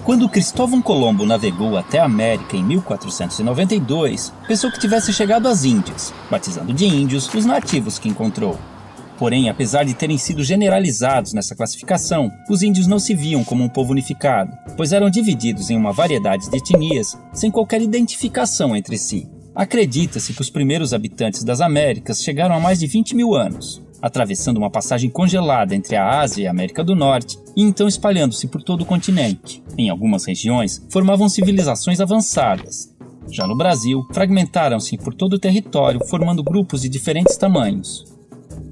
Quando Cristóvão Colombo navegou até a América em 1492, pensou que tivesse chegado às Índias, batizando de índios os nativos que encontrou. Porém, apesar de terem sido generalizados nessa classificação, os índios não se viam como um povo unificado, pois eram divididos em uma variedade de etnias sem qualquer identificação entre si. Acredita-se que os primeiros habitantes das Américas chegaram há mais de 20 mil anos, atravessando uma passagem congelada entre a Ásia e a América do Norte, e então espalhando-se por todo o continente. Em algumas regiões, formavam civilizações avançadas. Já no Brasil, fragmentaram-se por todo o território, formando grupos de diferentes tamanhos.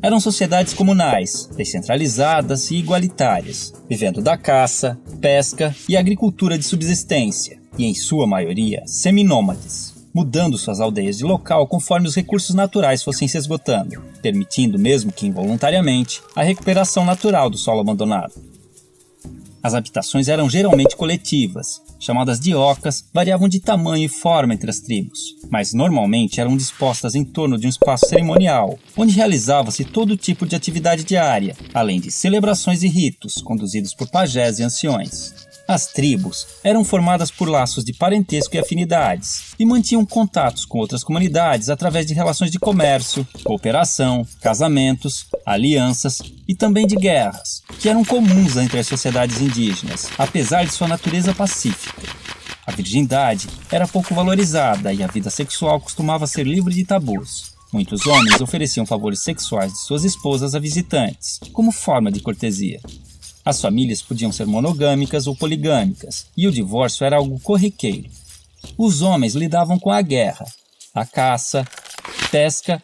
Eram sociedades comunais, descentralizadas e igualitárias, vivendo da caça, pesca e agricultura de subsistência, e em sua maioria seminômades, mudando suas aldeias de local conforme os recursos naturais fossem se esgotando, permitindo, mesmo que involuntariamente, a recuperação natural do solo abandonado. As habitações eram geralmente coletivas, chamadas de ocas, variavam de tamanho e forma entre as tribos, mas normalmente eram dispostas em torno de um espaço cerimonial, onde realizava-se todo tipo de atividade diária, além de celebrações e ritos conduzidos por pajés e anciões. As tribos eram formadas por laços de parentesco e afinidades, e mantinham contatos com outras comunidades através de relações de comércio, cooperação, casamentos, alianças e também de guerras, que eram comuns entre as sociedades indígenas, apesar de sua natureza pacífica. A virgindade era pouco valorizada e a vida sexual costumava ser livre de tabus. Muitos homens ofereciam favores sexuais de suas esposas a visitantes, como forma de cortesia. As famílias podiam ser monogâmicas ou poligâmicas, e o divórcio era algo corriqueiro. Os homens lidavam com a guerra, a caça, pesca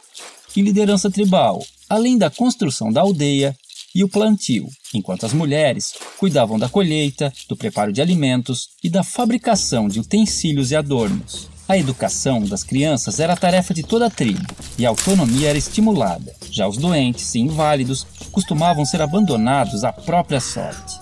e liderança tribal, além da construção da aldeia e o plantio, enquanto as mulheres cuidavam da colheita, do preparo de alimentos e da fabricação de utensílios e adornos. A educação das crianças era a tarefa de toda a tribo, e a autonomia era estimulada. Já os doentes e inválidos costumavam ser abandonados à própria sorte.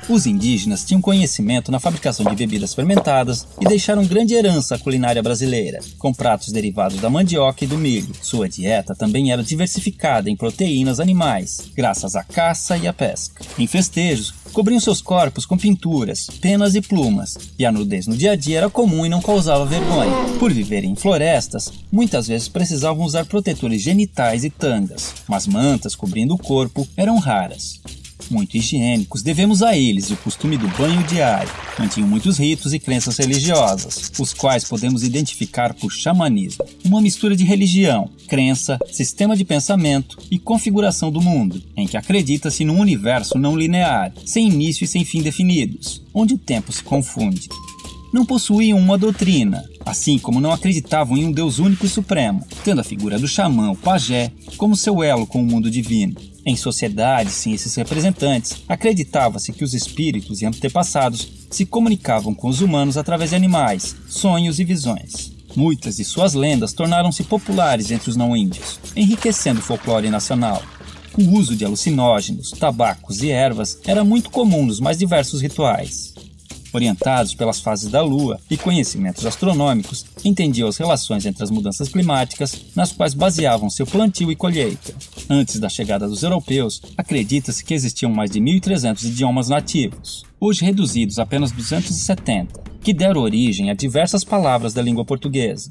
Os indígenas tinham conhecimento na fabricação de bebidas fermentadas e deixaram grande herança à culinária brasileira, com pratos derivados da mandioca e do milho. Sua dieta também era diversificada em proteínas animais, graças à caça e à pesca. Em festejos, cobriam seus corpos com pinturas, penas e plumas, e a nudez no dia a dia era comum e não causava vergonha. Por viverem em florestas, muitas vezes precisavam usar protetores genitais e tangas, mas mantas cobrindo o corpo eram raras. Muito higiênicos, devemos a eles o costume do banho diário. Mantinham muitos ritos e crenças religiosas, os quais podemos identificar por xamanismo, uma mistura de religião, crença, sistema de pensamento e configuração do mundo, em que acredita-se num universo não linear, sem início e sem fim definidos, onde o tempo se confunde. Não possuíam uma doutrina, assim como não acreditavam em um Deus único e supremo, tendo a figura do xamã, o pajé, como seu elo com o mundo divino. Em sociedades sem esses representantes, acreditava-se que os espíritos e antepassados se comunicavam com os humanos através de animais, sonhos e visões. Muitas de suas lendas tornaram-se populares entre os não-índios, enriquecendo o folclore nacional. O uso de alucinógenos, tabacos e ervas era muito comum nos mais diversos rituais. Orientados pelas fases da Lua e conhecimentos astronômicos, entendiam as relações entre as mudanças climáticas, nas quais baseavam seu plantio e colheita. Antes da chegada dos europeus, acredita-se que existiam mais de 1.300 idiomas nativos, hoje reduzidos a apenas 270, que deram origem a diversas palavras da língua portuguesa.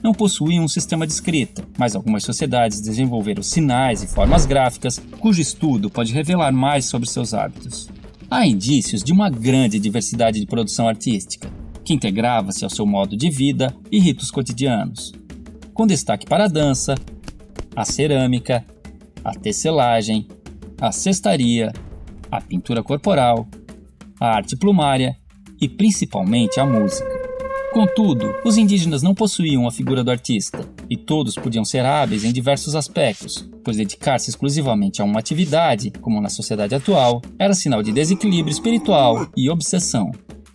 Não possuíam um sistema de escrita, mas algumas sociedades desenvolveram sinais e formas gráficas, cujo estudo pode revelar mais sobre seus hábitos. Há indícios de uma grande diversidade de produção artística, que integrava-se ao seu modo de vida e ritos cotidianos, com destaque para a dança, a cerâmica, a tecelagem, a cestaria, a pintura corporal, a arte plumária e principalmente a música. Contudo, os indígenas não possuíam a figura do artista, e todos podiam ser hábeis em diversos aspectos, pois dedicar-se exclusivamente a uma atividade, como na sociedade atual, era sinal de desequilíbrio espiritual e obsessão.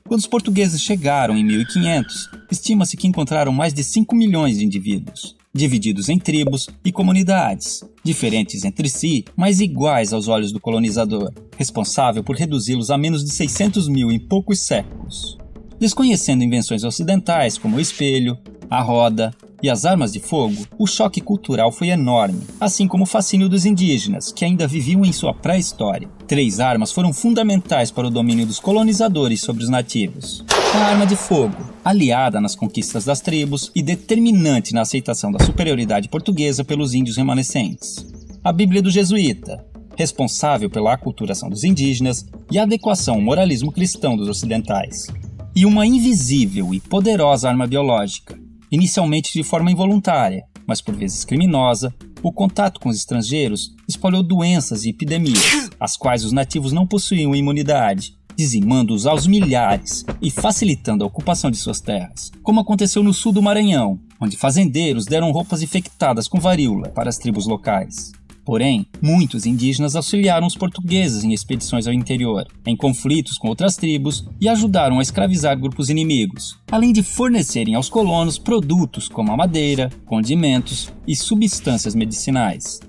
Quando os portugueses chegaram em 1500, estima-se que encontraram mais de 5 milhões de indivíduos, divididos em tribos e comunidades, diferentes entre si, mas iguais aos olhos do colonizador, responsável por reduzi-los a menos de 600 mil em poucos séculos. Desconhecendo invenções ocidentais como o espelho, a roda, e as armas de fogo, o choque cultural foi enorme, assim como o fascínio dos indígenas, que ainda viviam em sua pré-história. 3 armas foram fundamentais para o domínio dos colonizadores sobre os nativos. A arma de fogo, aliada nas conquistas das tribos e determinante na aceitação da superioridade portuguesa pelos índios remanescentes. A Bíblia do Jesuíta, responsável pela aculturação dos indígenas e a adequação ao moralismo cristão dos ocidentais. E uma invisível e poderosa arma biológica, inicialmente de forma involuntária, mas por vezes criminosa, o contato com os estrangeiros espalhou doenças e epidemias, às quais os nativos não possuíam imunidade, dizimando-os aos milhares e facilitando a ocupação de suas terras, como aconteceu no sul do Maranhão, onde fazendeiros deram roupas infectadas com varíola para as tribos locais. Porém, muitos indígenas auxiliaram os portugueses em expedições ao interior, em conflitos com outras tribos e ajudaram a escravizar grupos inimigos, além de fornecerem aos colonos produtos como a madeira, condimentos e substâncias medicinais.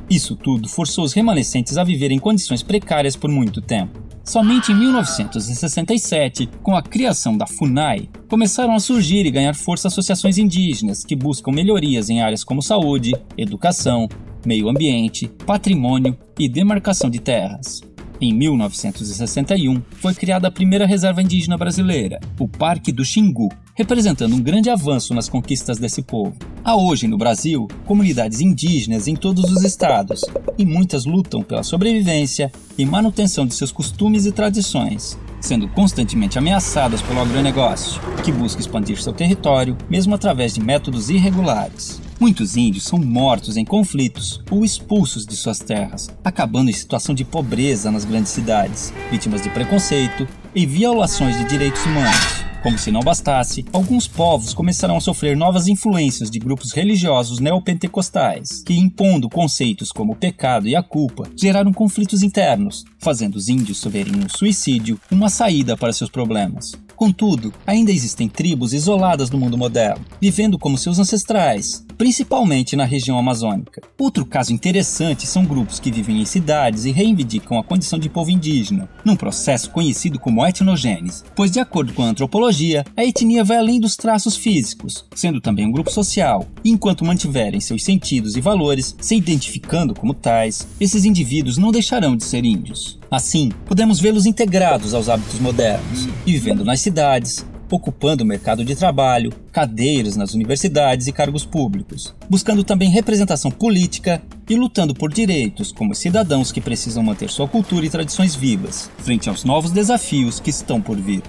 Isso tudo forçou os remanescentes a viver em condições precárias por muito tempo. Somente em 1967, com a criação da FUNAI, começaram a surgir e ganhar força associações indígenas que buscam melhorias em áreas como saúde, educação, meio ambiente, patrimônio e demarcação de terras. Em 1961, foi criada a primeira reserva indígena brasileira, o Parque do Xingu, representando um grande avanço nas conquistas desse povo. Há hoje no Brasil comunidades indígenas em todos os estados, e muitas lutam pela sobrevivência e manutenção de seus costumes e tradições, sendo constantemente ameaçadas pelo agronegócio, que busca expandir seu território, mesmo através de métodos irregulares. Muitos índios são mortos em conflitos ou expulsos de suas terras, acabando em situação de pobreza nas grandes cidades, vítimas de preconceito e violações de direitos humanos. Como se não bastasse, alguns povos começaram a sofrer novas influências de grupos religiosos neopentecostais, que, impondo conceitos como o pecado e a culpa, geraram conflitos internos, fazendo os índios verem no suicídio uma saída para seus problemas. Contudo, ainda existem tribos isoladas no mundo moderno, vivendo como seus ancestrais, principalmente na região amazônica. Outro caso interessante são grupos que vivem em cidades e reivindicam a condição de povo indígena, num processo conhecido como etnogênese, pois, de acordo com a antropologia, a etnia vai além dos traços físicos, sendo também um grupo social, e enquanto mantiverem seus sentidos e valores, se identificando como tais, esses indivíduos não deixarão de ser índios. Assim, podemos vê-los integrados aos hábitos modernos e vivendo nas cidades, ocupando o mercado de trabalho, cadeiras nas universidades e cargos públicos, buscando também representação política e lutando por direitos como cidadãos que precisam manter sua cultura e tradições vivas, frente aos novos desafios que estão por vir.